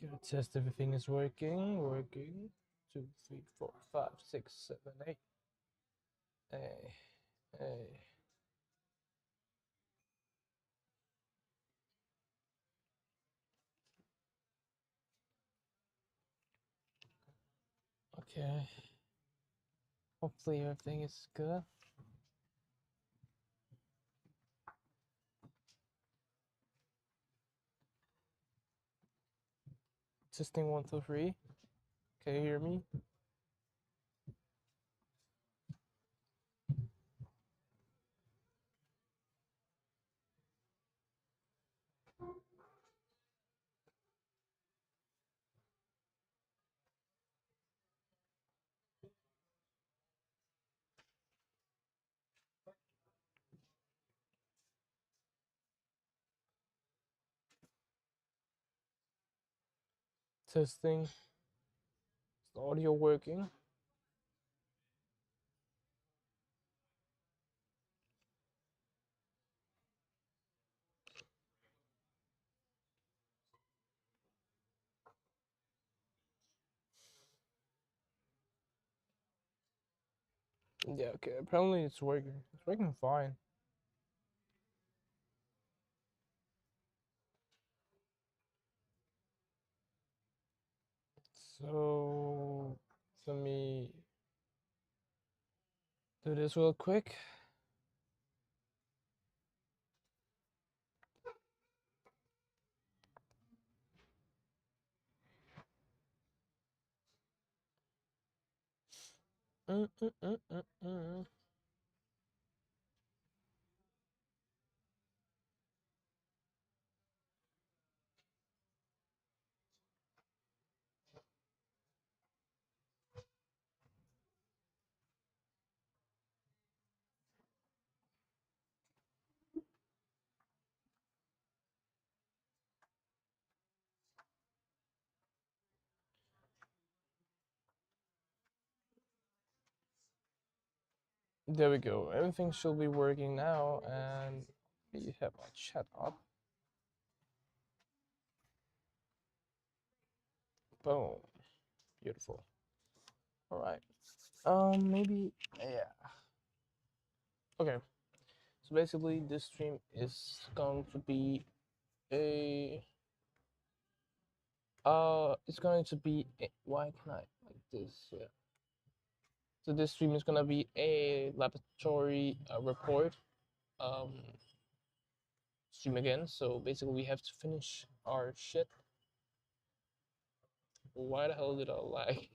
Gonna test everything is working. 2, 3, 4, 5, 6, 7, 8. Hey, hey. Okay. Hopefully everything is good. Testing 1, 2, 3. Can you hear me? Testing. Is the audio working? Yeah, okay. Apparently it's working. It's working fine. So let me do this real quick. Mm, mm, mm, mm, mm. There we go. Everything should be working now, and we have my chat up. Boom. Beautiful. All right. Maybe, yeah. Okay. So basically, this stream is going to be a it's going to be why can I like this? Yeah. So this stream is gonna be a laboratory report stream again. So basically, we have to finish our shit. Why the hell did I lag?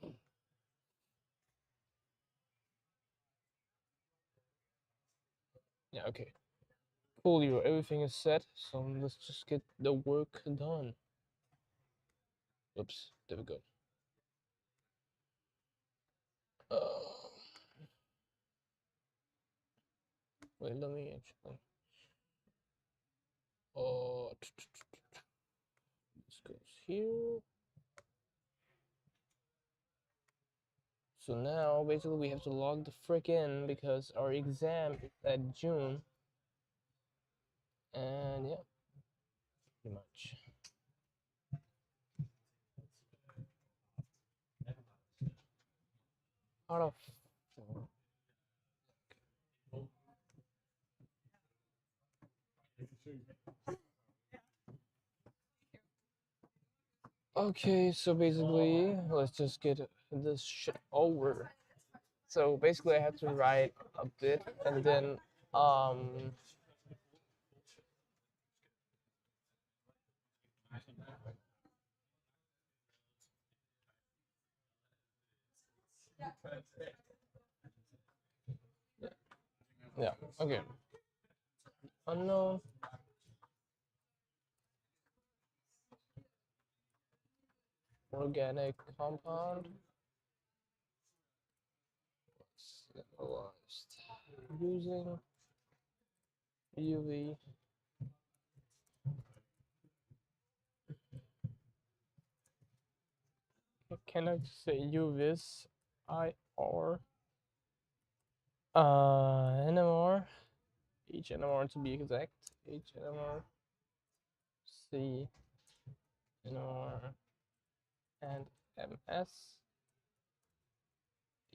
Yeah. Okay. Coolio, everything is set, so let's just get the work done. Oops, there we go. Uh, wait, let me actually. This goes here. So now, basically, we have to log the frick in because our exam is at June. And yeah, pretty much. Out of. Okay, so basically, let's just get this shit over. So basically, I have to write a bit and then yeah, okay. Unknown. Organic compound. Analyzed using UV. Can I just say UVis IR? NMR. HNMR to be exact. HNMR. C. NMR. and MS,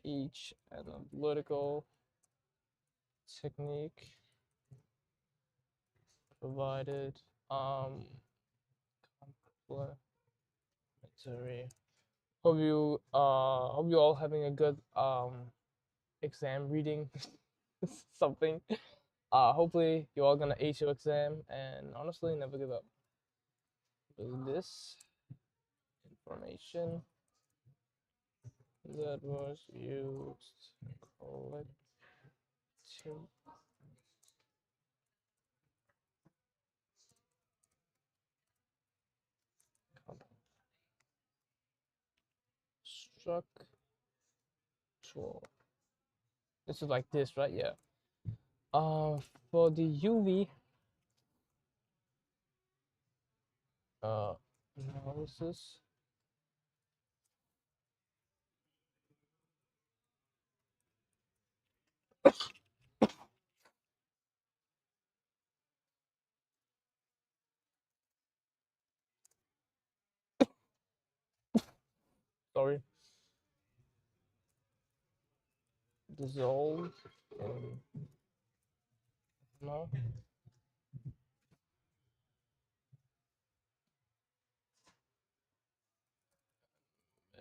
each analytical technique provided complementary. Hope you all having a good exam reading something. Hopefully you all gonna ace your exam, and honestly never give up. This information that was used collective structural. This is like this, right? Yeah. For the UV analysis, sorry, dissolve in no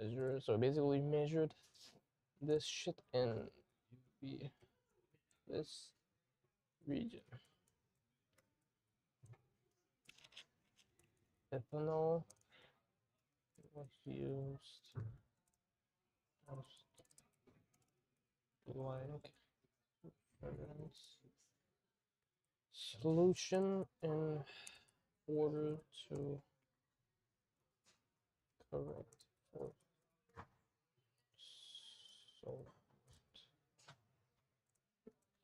measure. So basically measured this shit in this region. Ethanol was used as blank reference solution in order to correct for solvent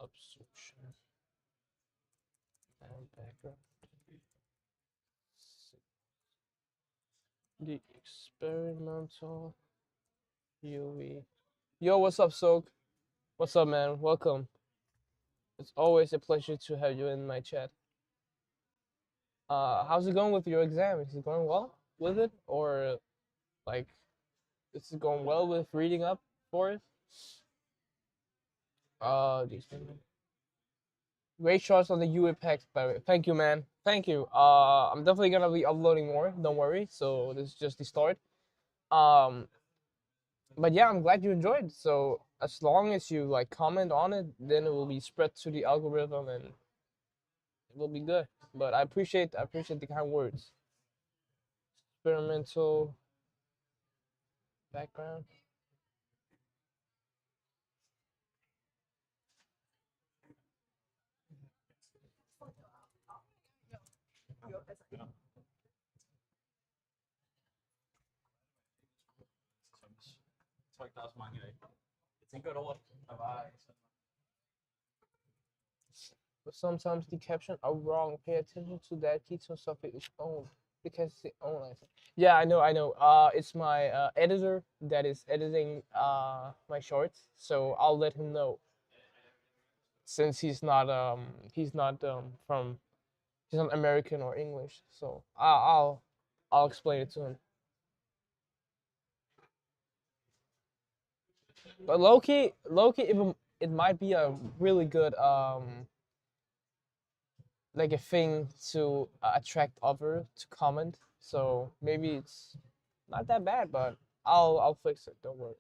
absorption and background. The experimental UV. Yo, what's up, Soak? What's up, man? Welcome. It's always a pleasure to have you in my chat. How's it going with your exam? Is it going well with it, or like, is it going well with reading up for it? Great shots on the UV packs, by the way. Thank you, man. Thank you. I'm definitely gonna be uploading more. Don't worry. So this is just the start. Um, but yeah, I'm glad you enjoyed. So as long as you like comment on it, then it will be spread to the algorithm and it will be good. But I appreciate the kind words. Experimental background. But sometimes the captions are wrong. Pay attention to that. Ketone sulfate is own because it's the own item. Yeah, I know, I know. It's my editor that is editing my shorts, so I'll let him know since he's not from he's not American or English, so I'll explain it to him. But Loki, it might be a really good like a thing to attract other to comment. So maybe it's not that bad, but I'll fix it. Don't worry.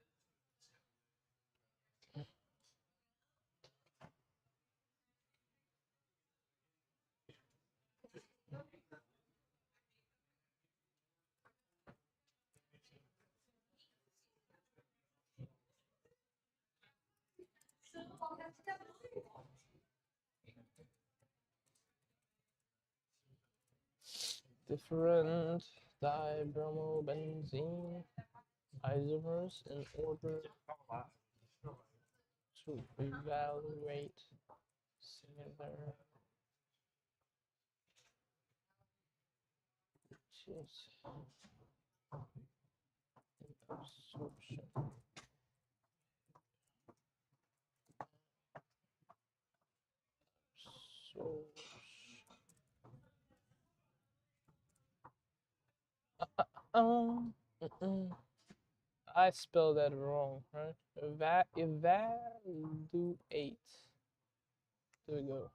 Different dibromobenzene isomers in order to evaluate similar absorption. So Mm-mm. I spelled that wrong, right? Evaluate. There we go.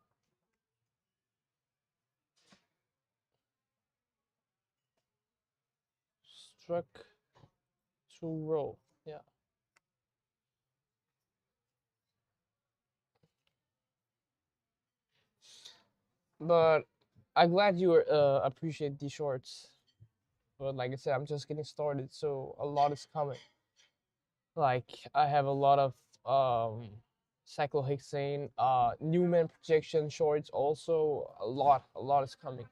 Structural. Yeah. But I'm glad you appreciate these shorts. But like I said, I'm just getting started, so a lot is coming. Like I have a lot of cyclohexane, Newman projection shorts. Also, a lot is coming.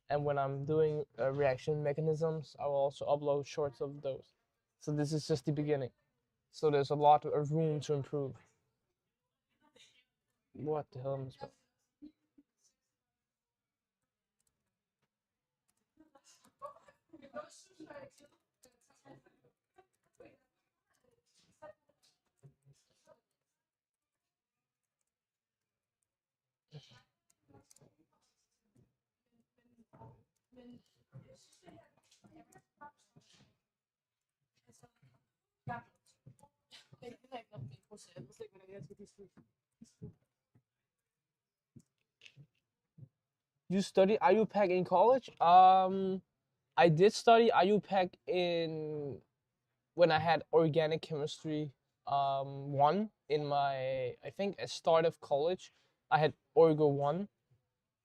And when I'm doing reaction mechanisms, I will also upload shorts of those. So this is just the beginning. So there's a lot of room to improve. What the hell am I supposed? You study IUPAC in college? I did study IUPAC in when I had organic chemistry one in my I think at start of college. I had Orgo one.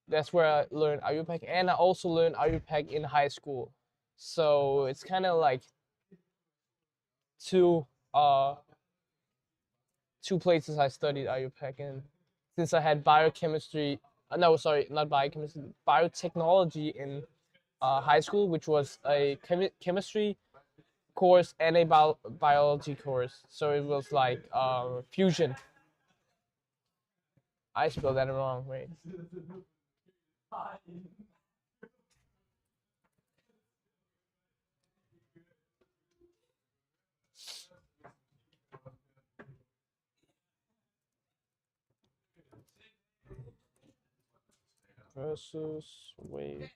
That's where I learned IUPAC, and I also learned IUPAC in high school. So it's kind of like two uh two places I studied IUPAC in. Since I had biochemistry, no, sorry, not biochemistry, biotechnology in high school, which was a chemistry course and a biology course. So it was like fusion. I spelled that wrong. Wait. Versus wave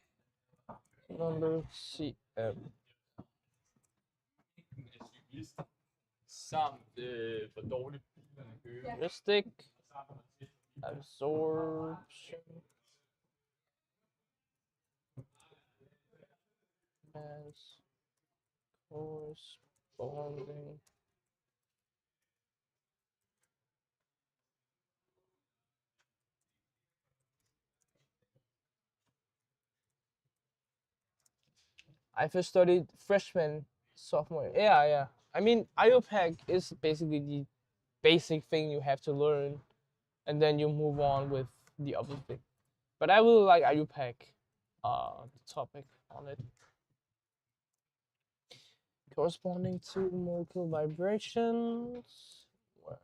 number CM. Samt hvor dårligt bilerne kører. Mystic absorption as corresponding. I first studied freshman, sophomore. Yeah, yeah. I mean, IOPAC is basically the basic thing you have to learn, and then you move on with the other thing. But I really like IUPAC, the topic on it. Corresponding to molecular vibrations, where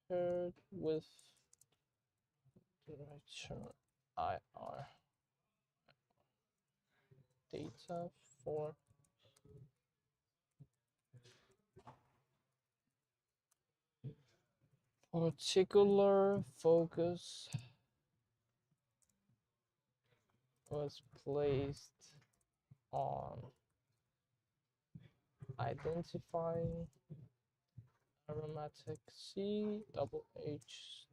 compared with direction IR data for particular focus was placed on identifying aromatic C double H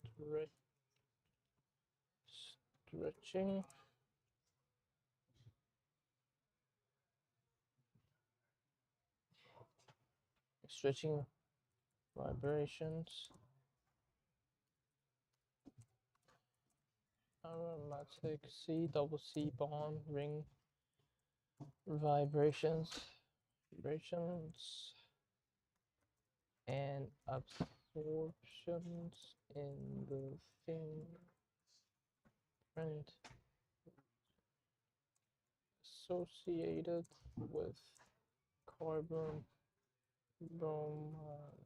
stretching stretching vibrations aromatic C double C bond ring vibrations and absorptions in the fingerprint associated with carbon bromide.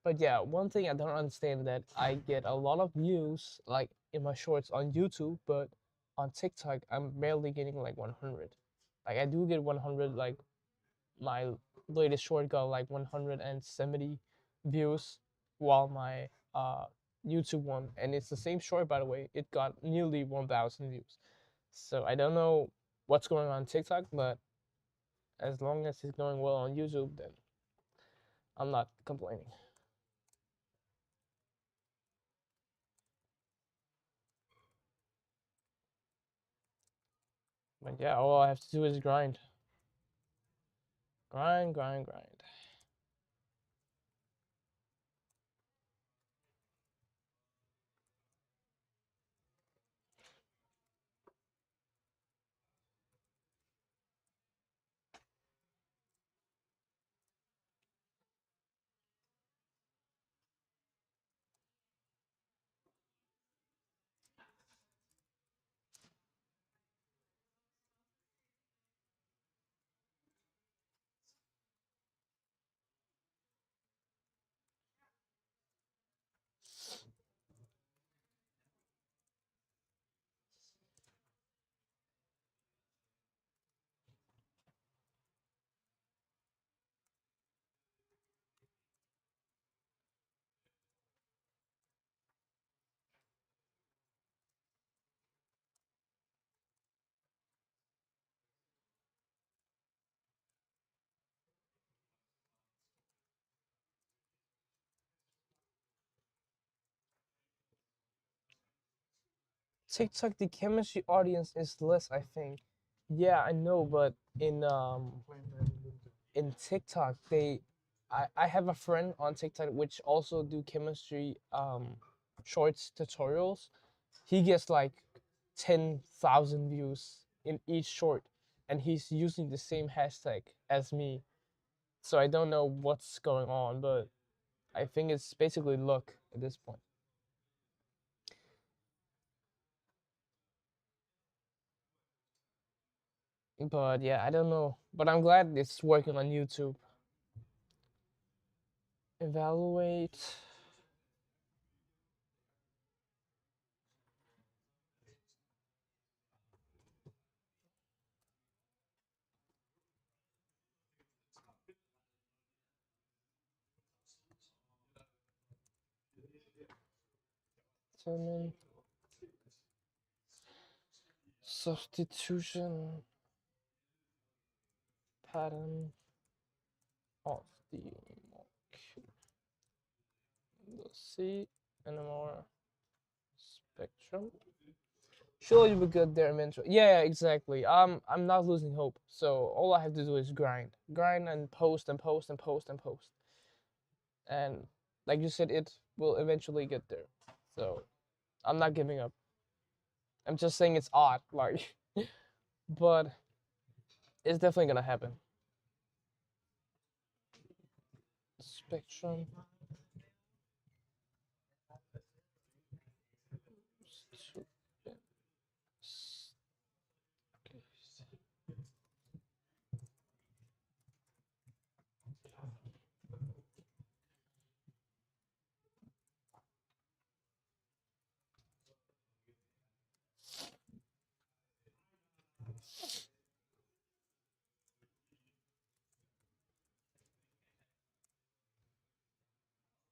But yeah, one thing I don't understand that I get a lot of views like in my shorts on YouTube, but on TikTok I'm barely getting like 100. Like I do get 100, like my latest short got like 170 views, while my YouTube one, and it's the same short, by the way. It got nearly 1,000 views. So I don't know what's going on TikTok, but as long as it's going well on YouTube, then I'm not complaining. But yeah, all I have to do is grind. Grind, grind, grind. TikTok, the chemistry audience is less, I think. Yeah, I know, but in TikTok, I have a friend on TikTok which also do chemistry shorts tutorials. He gets like 10,000 views in each short, and he's using the same hashtag as me. So I don't know what's going on, but I think it's basically luck at this point. But yeah, I don't know. But I'm glad it's working on YouTube. Evaluate. Determine substitution pattern of the molecule. Let's see, NMR spectrum. Surely we get there eventually. Yeah, exactly. I'm not losing hope. So all I have to do is grind, grind and post and post and post and post. And like you said, it will eventually get there. So I'm not giving up. I'm just saying it's odd, like, but it's definitely gonna happen. Spectrum.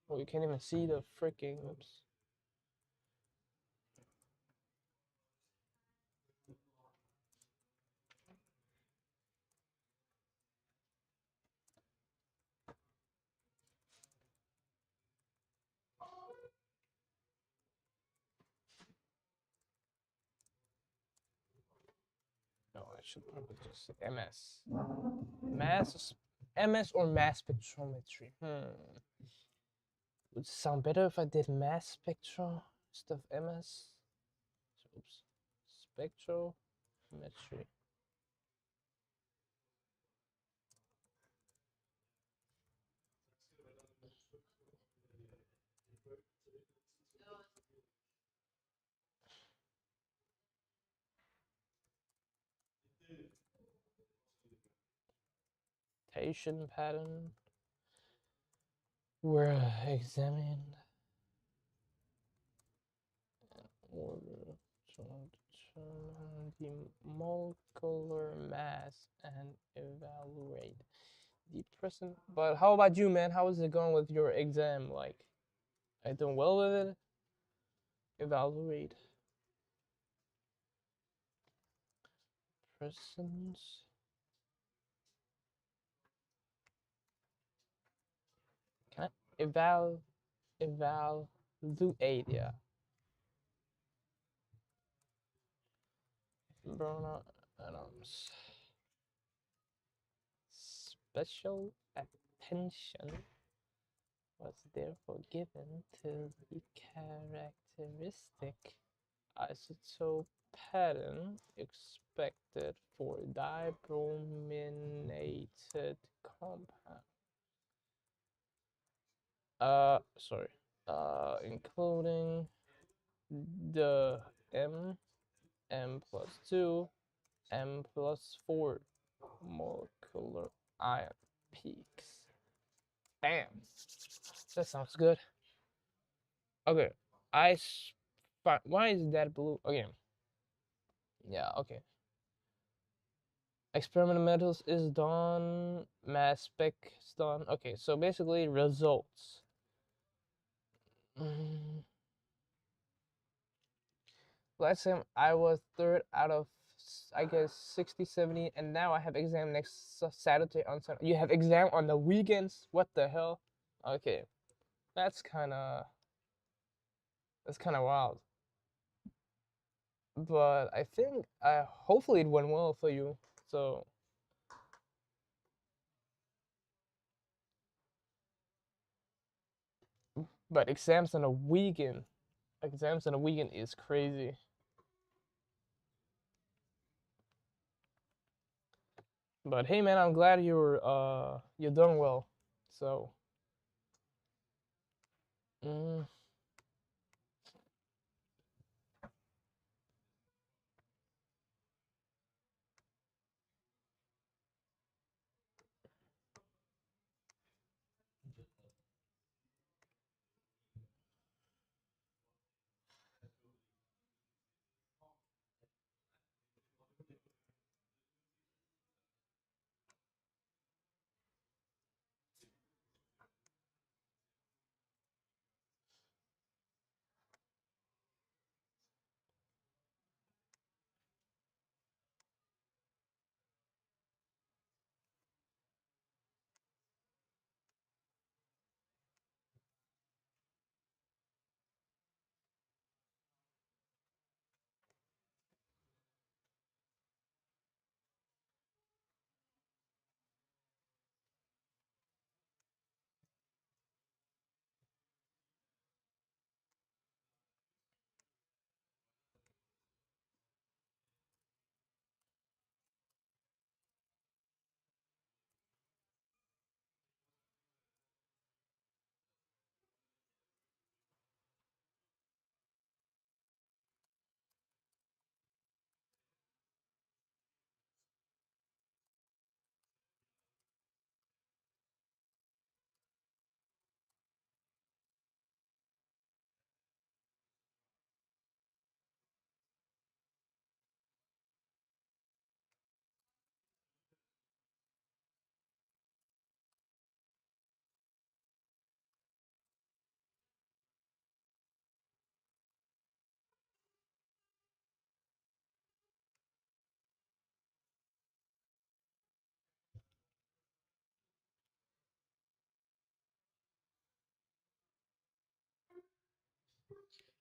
Oh, you can't even see the freaking. Oops. No, I should probably just say MS. MS or mass spectrometry. Would sound better if I did mass spectral instead of MS. Oops. Spectrometry. Mutation pattern were examined in order to determine the molecular mass and evaluate the present. But how about you, man? How is it going with your exam? Like, are you doing well with it? evaluate presence. Can I evaluate? Yeah. Burnout items. Special attention was therefore given to the characteristic isotope pattern expected for dibrominated compound. Sorry. Including the M+2, M+4 molecular ion peaks. Damn, that sounds good. Okay, why is that blue again? Yeah, okay. Experimental metals is done, mass spec is done. Okay, so basically results. Last time I was third out of, I guess, 60, 70, and now I have exam next Saturday on Sunday. You have exam on the weekends? What the hell? Okay, that's kind of wild. But I think hopefully it went well for you. So, but exams on a weekend is crazy. But hey, man, I'm glad you're doing well. So, mm,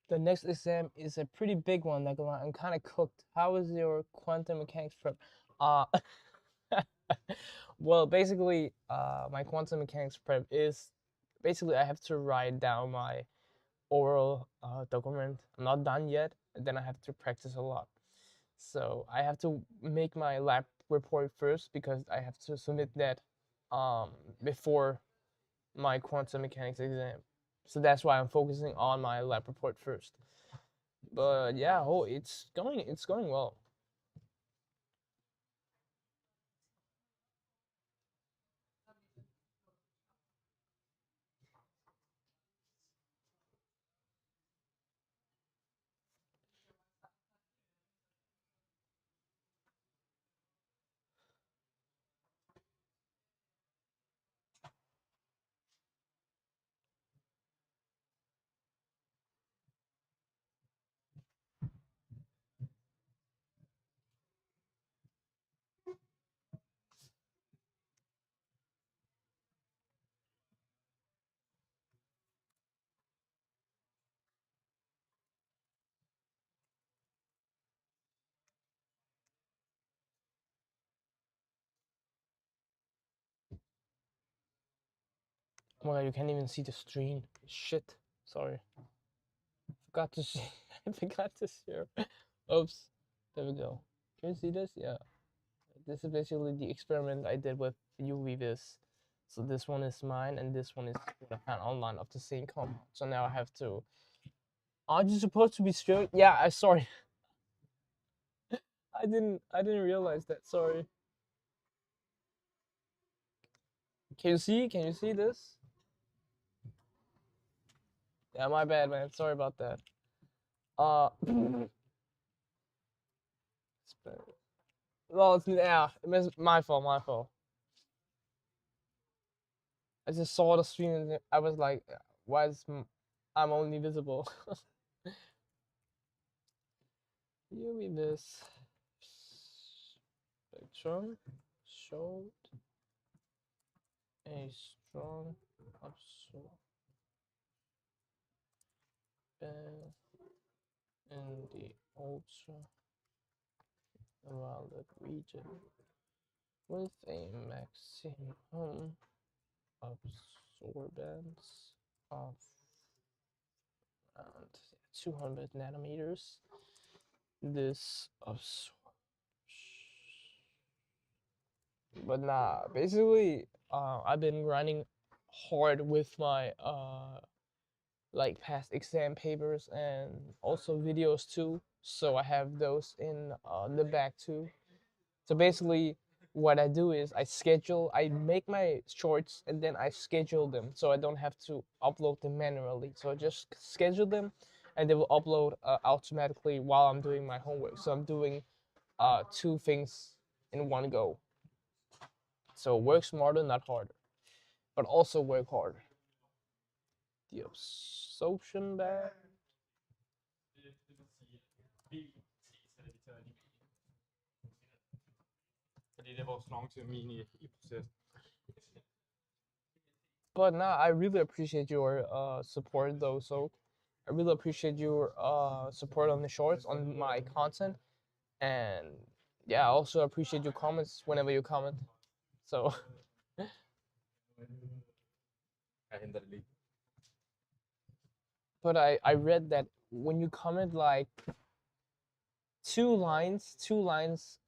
the next exam is a pretty big one. Like I'm kind of cooked. How is your quantum mechanics prep? Uh, well, basically, my quantum mechanics prep is basically I have to write down my oral document. I'm not done yet, and then I have to practice a lot. So I have to make my lab report first because I have to submit that um, before my quantum mechanics exam. So that's why I'm focusing on my lab report first. But yeah, it's going well. Oh my god, you can't even see the screen. Shit. Sorry. Forgot to share. I forgot to share. Oops. There we go. Can you see this? Yeah. This is basically the experiment I did with UV vis. So this one is mine, and this one is what I found online of the same compound. So now I have to. Aren't you supposed to be straight? Yeah. I sorry. I didn't realize that. Sorry. Can you see? Can you see this? Yeah, my bad, man. Sorry about that. Uh. Well, it's yeah. It's my fault. My fault. I just saw the stream and I was like, why is I'm only visible? UV vis spectrum showed a strong absorption in the ultraviolet region with a maximum absorbance of around 200 nanometers. This absorption, but nah, basically, I've been grinding hard with my like past exam papers and also videos too. So I have those in the back too. So basically, what I do is I make my shorts and then I schedule them so I don't have to upload them manually. So I just schedule them and they will upload automatically while I'm doing my homework. So I'm doing two things in one go. So work smarter, not harder, but also work harder. The absorption band. Fordi det er vores long term i processen. But nah, I really appreciate your support though. So I really appreciate your support on the shorts, on my content, and yeah, I also appreciate your comments whenever you comment. So Jeg henter det lige. but I read that when you comment like two lines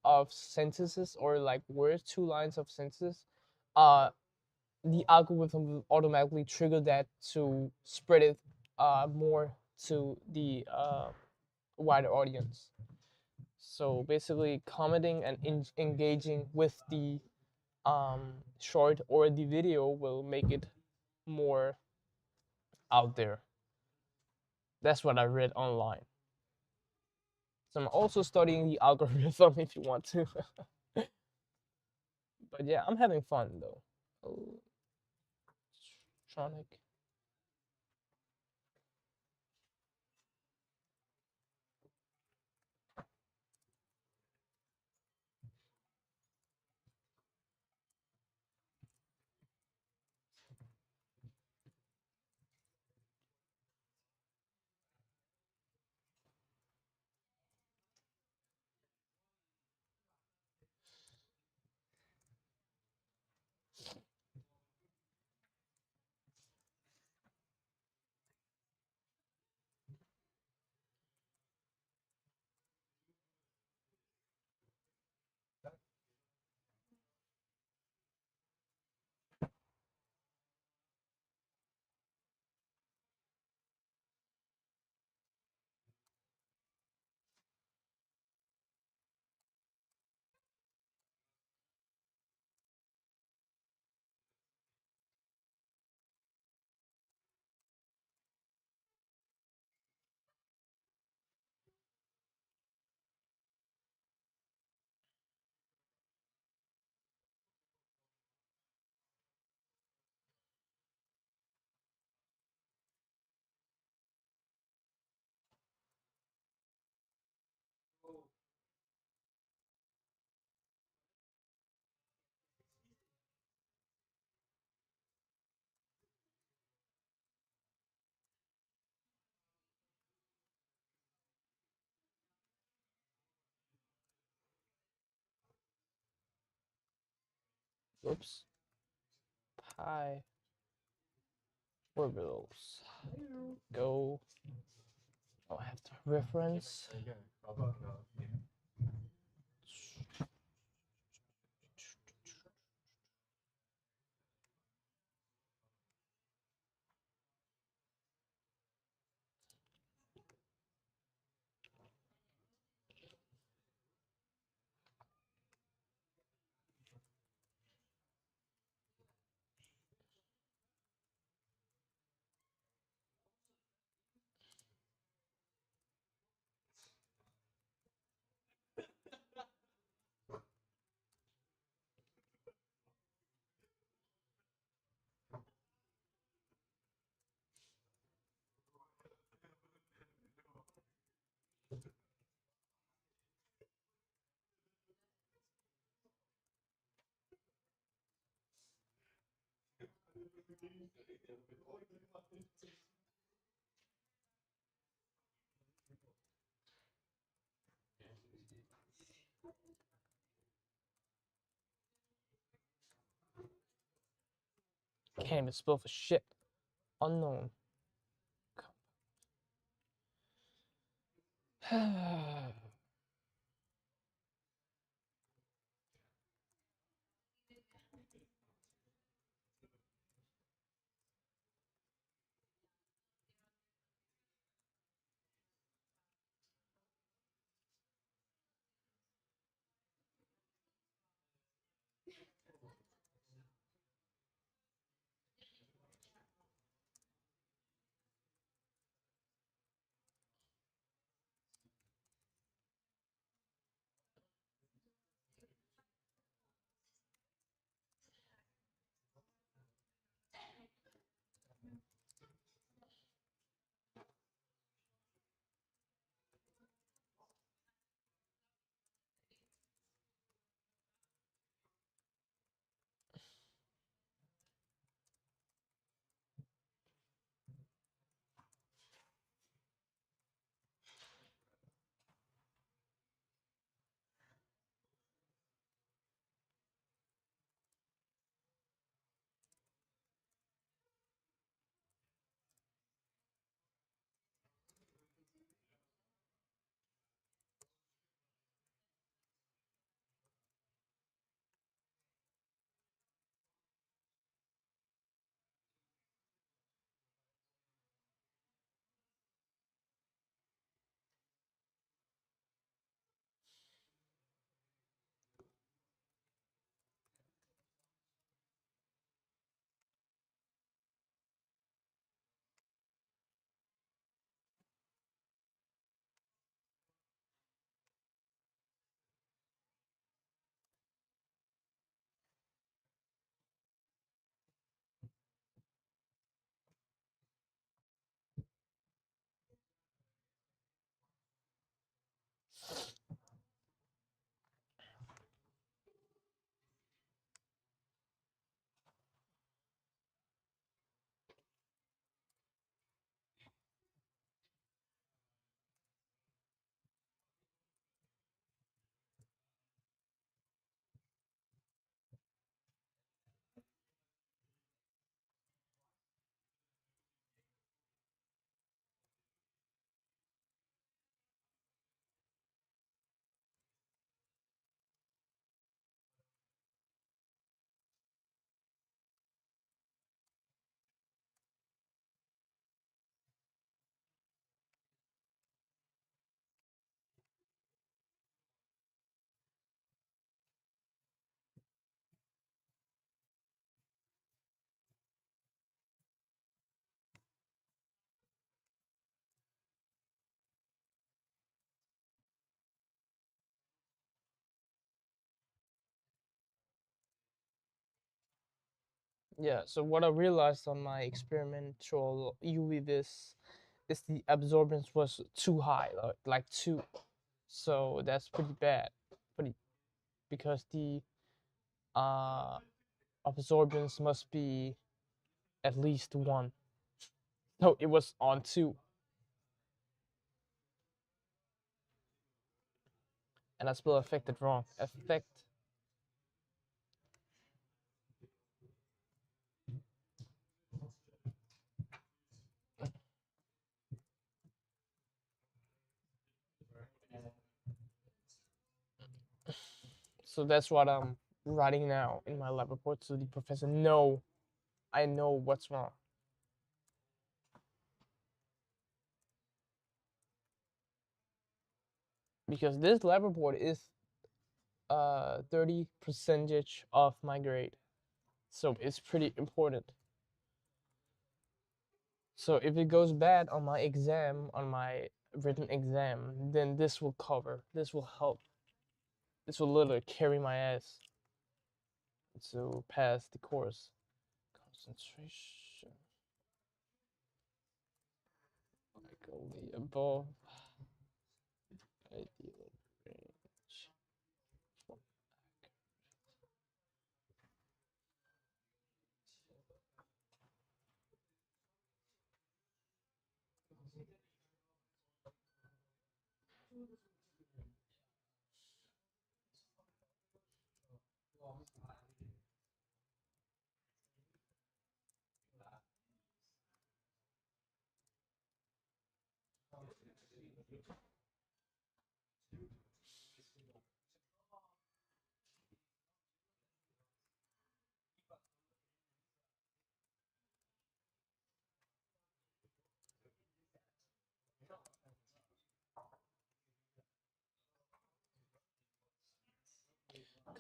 of sentences or like words, two lines of sentences, the algorithm will automatically trigger that to spread it more to the wider audience. So basically, commenting and engaging with the short or the video will make it more out there. That's what I read online. So I'm also studying the algorithm if you want to. But yeah, I'm having fun though. Electronic. Oops. Pi orbitals. Go. Oh, I have the reference. Can't even spell for shit. Unknown. Yeah, so what I realized on my experimental UV vis is the absorbance was too high, like 2. So that's pretty bad. Pretty because the uh absorbance must be at least 1. No, it was on 2. And I spelled affected wrong. Affect. So that's what I'm writing now in my lab report. So the professor know I know what's wrong. Because this lab report is 30 percentage of my grade. So it's pretty important. So if it goes bad on my exam, on my written exam, then this will cover. This will help. This will literally carry my ass to pass the course. Concentration. Like the above ideal range.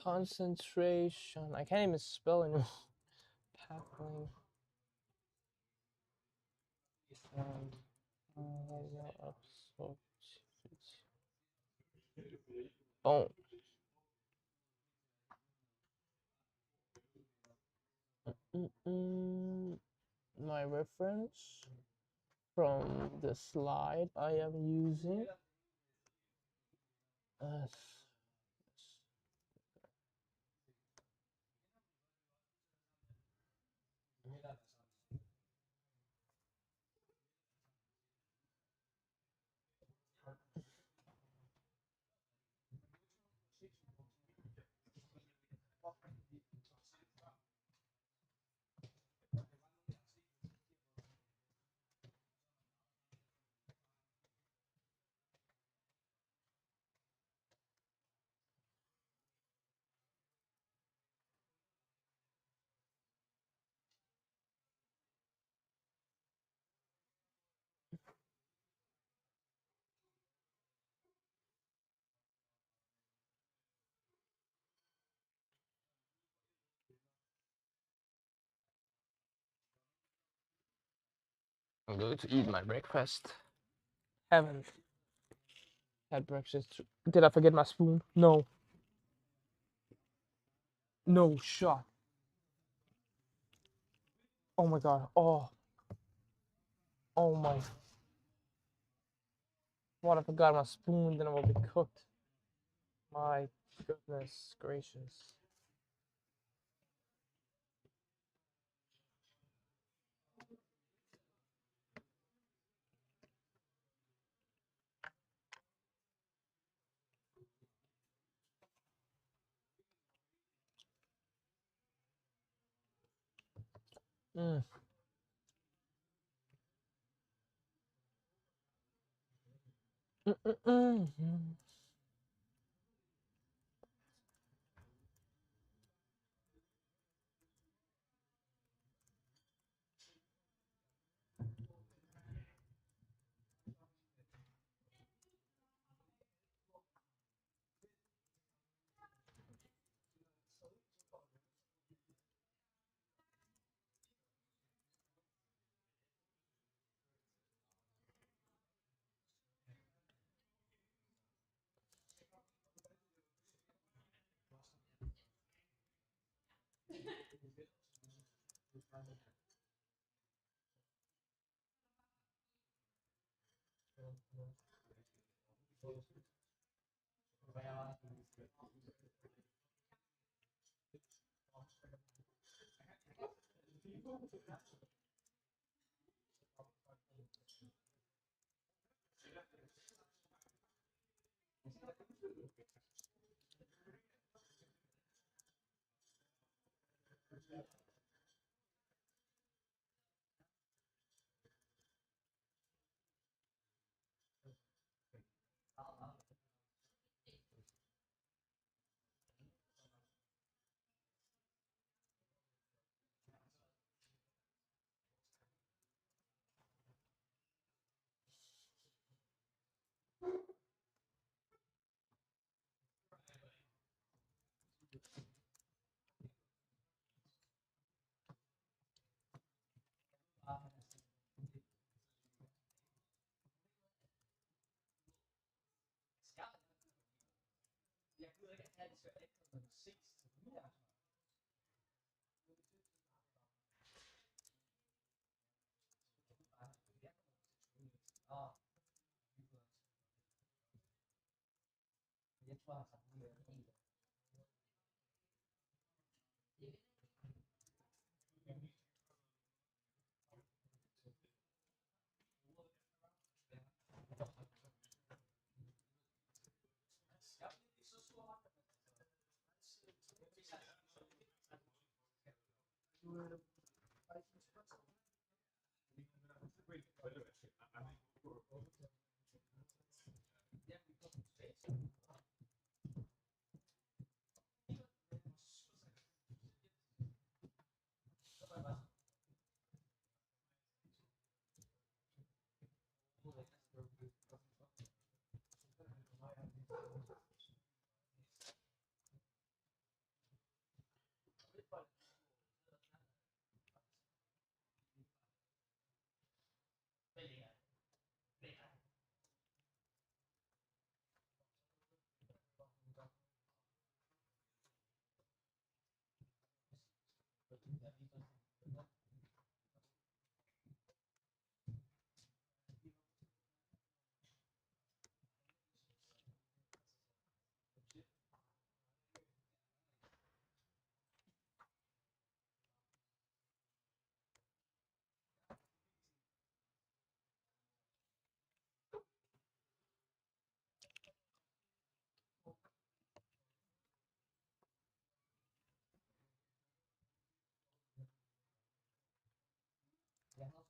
Concentration. I can't even spell anymore. Pathway. Oh. My reference from the slide I am using. Uh, I'm going to eat my breakfast. Haven't had breakfast. Did I forget my spoon? No. No shot. Oh my god. Oh. Oh my. What, I forgot my spoon, then I will be cooked. My goodness gracious. Mm. Mm-mm-mm. Jeg gider ikke have det, så jeg ikke noget musik til mine arrangementer. Jeg tror, han tager det med en. Jeg havde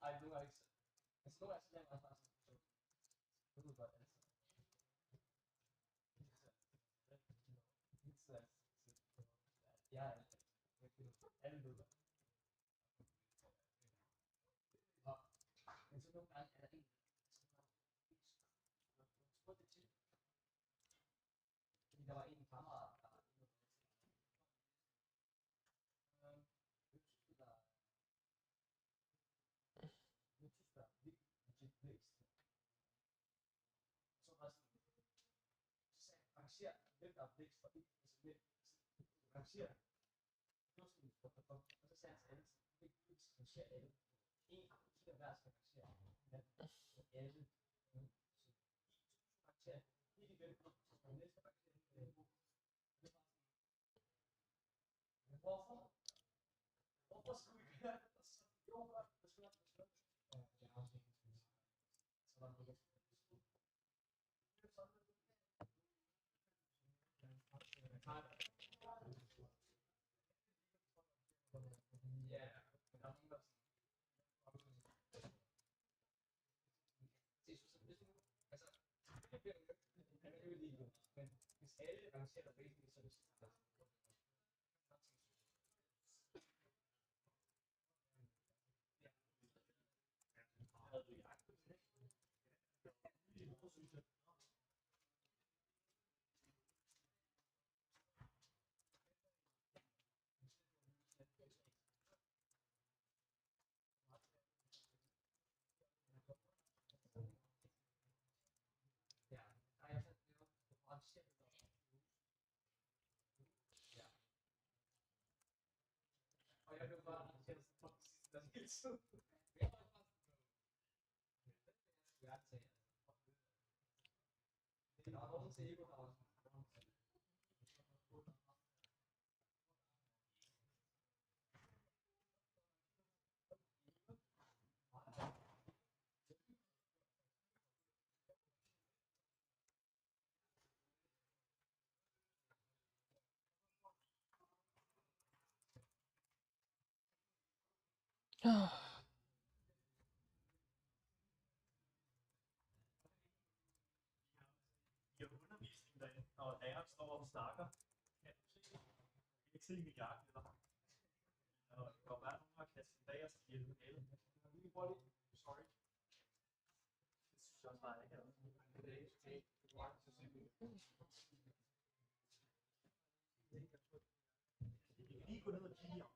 Ej, det var ikke så. Altså, nu er jeg så lavet bare sådan. Det ved godt, altså. Jeg er alle ved det. Men så nogle gange er der en, spurgte det til. Fordi der var en kammerat, der var inde der Tyskland, legit blæst. Så var sådan, arrangere, hvem der er blæst for ikke, arrangere. Og så sagde han til alle, ikke arrangere alle. En kigger hver skal arrangere. Alle. Så arrangere. Ikke hvem, så næste arrangere. Hvorfor? Hvorfor skulle vi gøre det? Jo, godt. Det skulle være det. Ja, det er også ikke. Så var det ikke. Ja, men der er nogen, der men hvis alle arrangerer basically, så er det sådan. Og jeg blev bare arrangeret for sidste hele tiden. Jeg var bare sådan, jeg skal tage Vi har undervisning derinde, og læreren står og snakker. Kan du se? Ikke se min jakke, eller? Og det kan være, nogen har kastet bag os i lokalet. Sorry. Det synes jeg også bare ikke er noget. Vi kan lige gå ned og kigge om.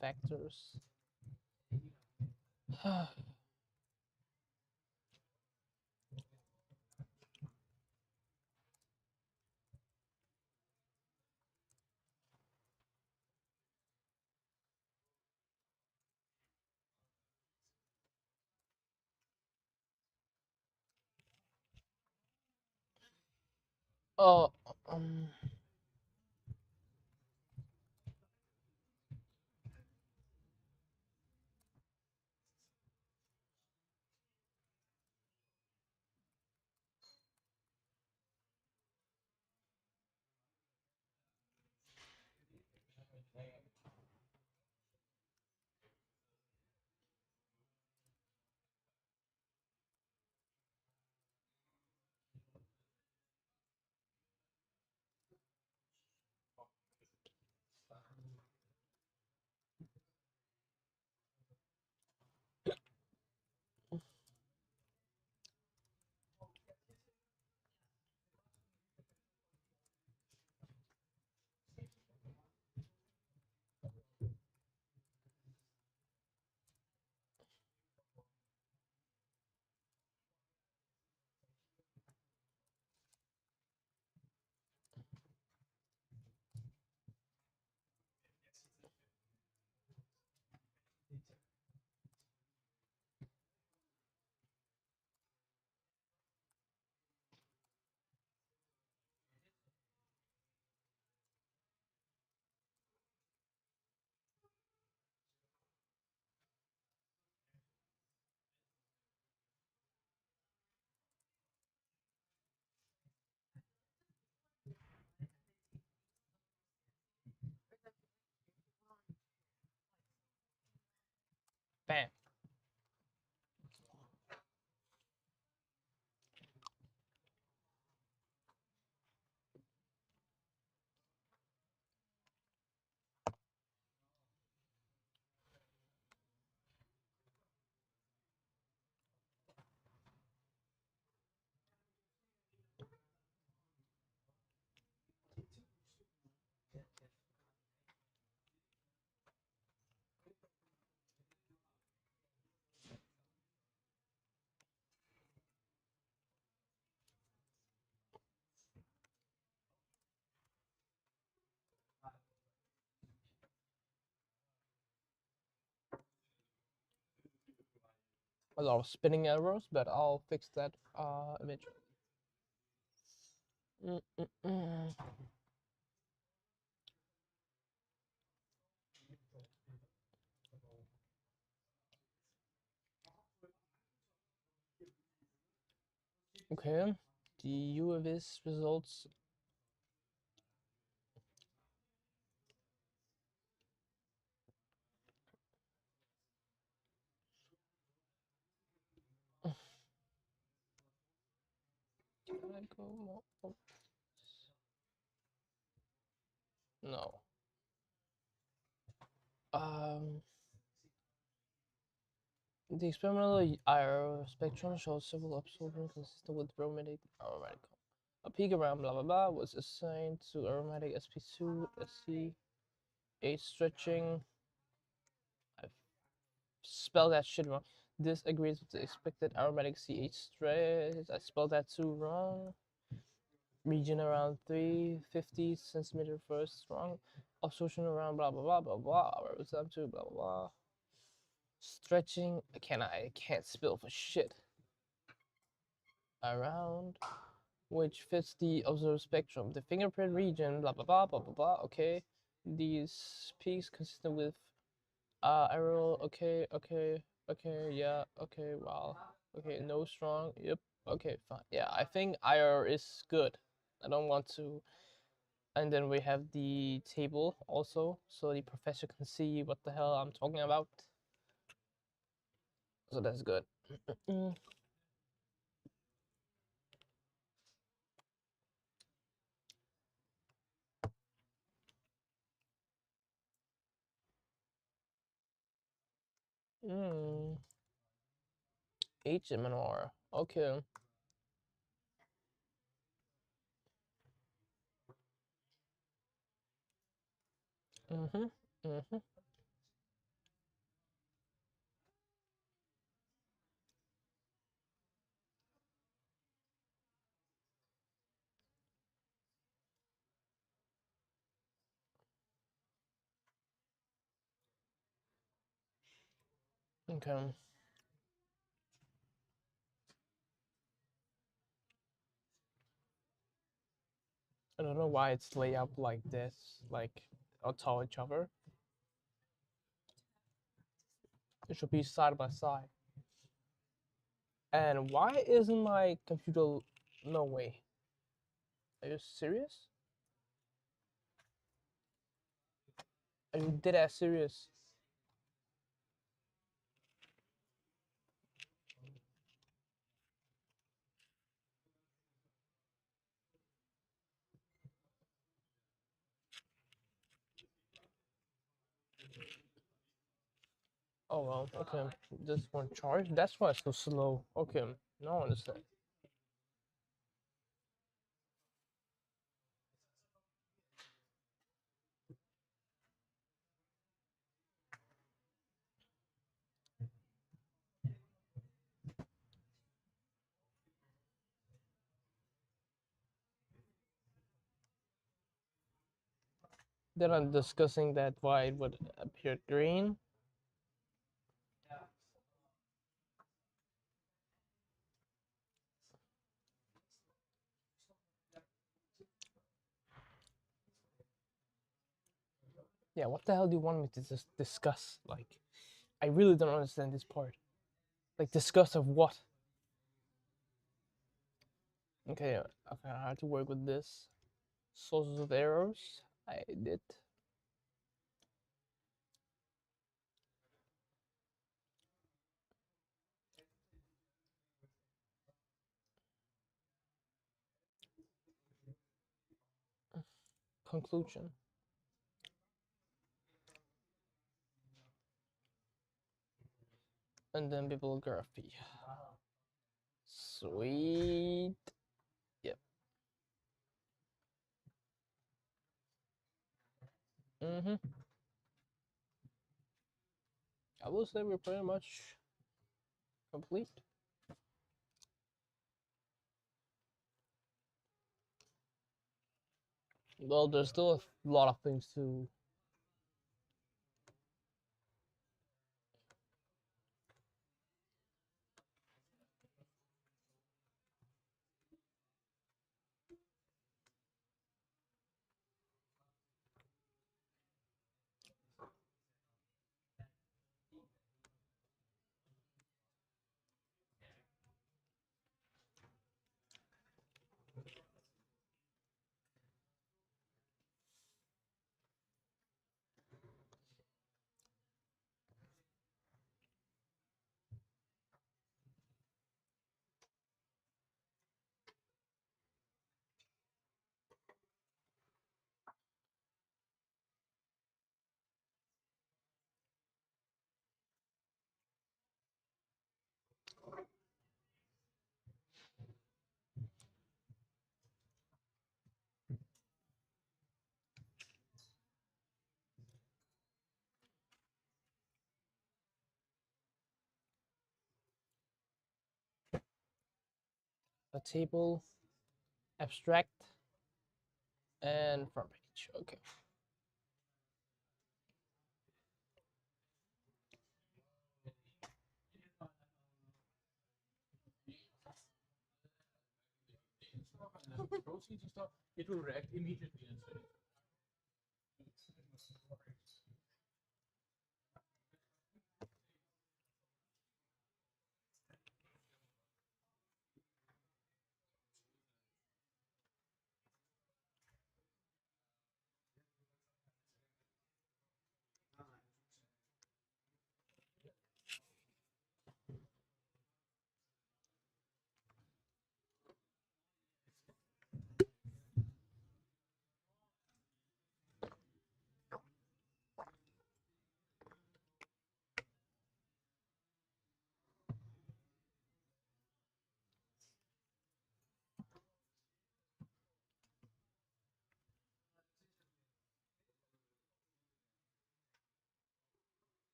Factors. Oh, bam. a lot of spinning errors, but I'll fix that eventually. Okay, the U of S results. Can I go more? Oh. No. The experimental IR spectrum shows several absorptions consistent with aromatic. A peak around blah blah blah was assigned to aromatic sp2 sc a stretching. I spelled that shit wrong. This agrees with the expected aromatic CH stretch. I spelled that too wrong. Region around 350 centimeter first wrong. Absorption around blah blah blah blah blah. Where was that to blah blah blah. Stretching. I can't spell for shit. Around, which fits the observed spectrum. The fingerprint region, blah blah blah blah blah blah. Okay, these peaks consistent with arrow. Okay, yeah, okay, wow, okay, no strong. Yep, okay, fine. Yeah, I think IR is good. I don't want to. And then we have the table also, so the professor can see what the hell I'm talking about. So that's good. HMNR. Okay. Mhm. Mhm. Okay. I don't know why it's laid out like this, like on top of each other. It should be side by side. And why isn't my computer? No way. Are you serious? Are you dead ass serious? Oh well, okay. This one charge. That's why it's so slow. Okay, now I understand. Then I'm discussing that why it would appear green. Yeah, what the hell do you want me to just discuss? Like, I really don't understand this part. Like, discuss of what? Okay, okay, I have to work with this. Sources of errors. I did. Conclusion. And then bibliography. Sweet. Yep. I will say we're pretty much complete. Well, there's still a lot of things to. the table, abstract, and front page. Okay. Proceeds and stuff, it will react immediately and say,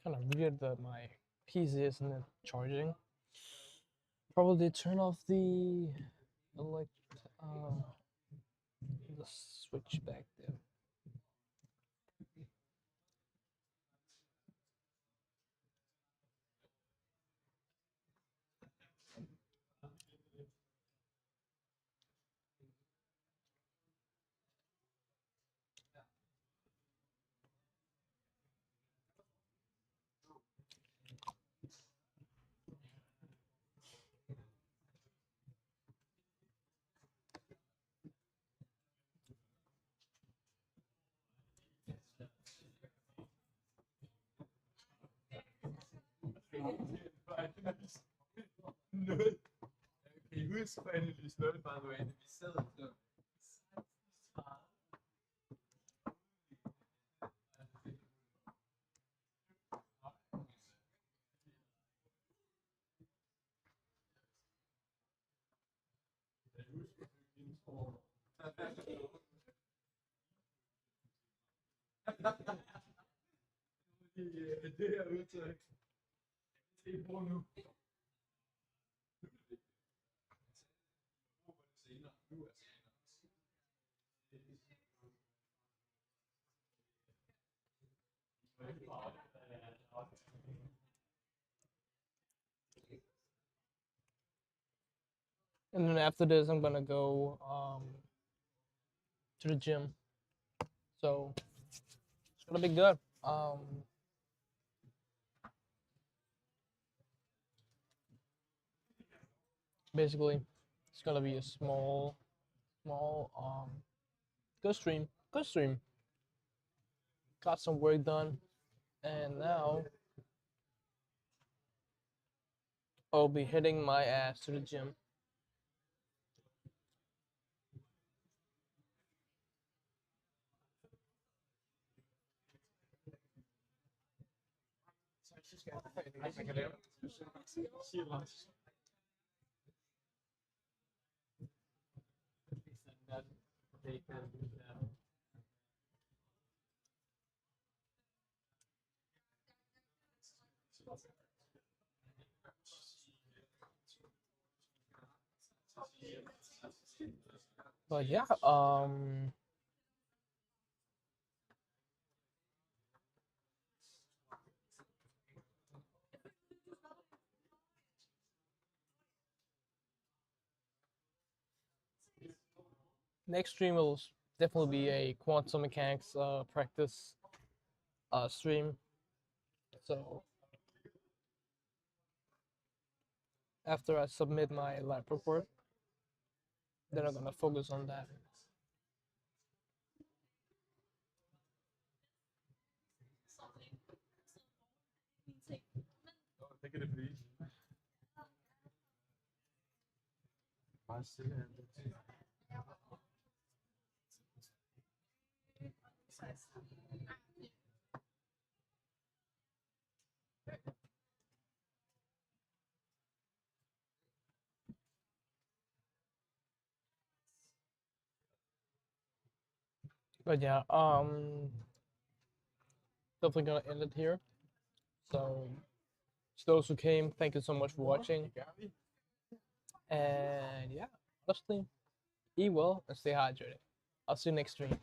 Kind of weird that my PC isn't charging. Probably turn off the elect the switch back there. Nul. Kan I huske på Annelies 0, by the way, da vi sad så det her udtryk. Det er brugt nu. Senere. Nu er senere. And then after this, I'm gonna go to the gym. So it's gonna be good. Basically, it's gonna be a small good stream. Good stream. Got some work done, and now I'll be hitting my ass to the gym. Man kan lave silence. They can do that. But yeah, next stream will definitely be a quantum mechanics practice stream. So after I submit my lab report, then I'm gonna focus on that. Take it, please. I see it. But yeah, definitely gonna end it here. So to those who came, thank you so much for watching. And yeah, honestly, eat well and stay hydrated. I'll see you next stream.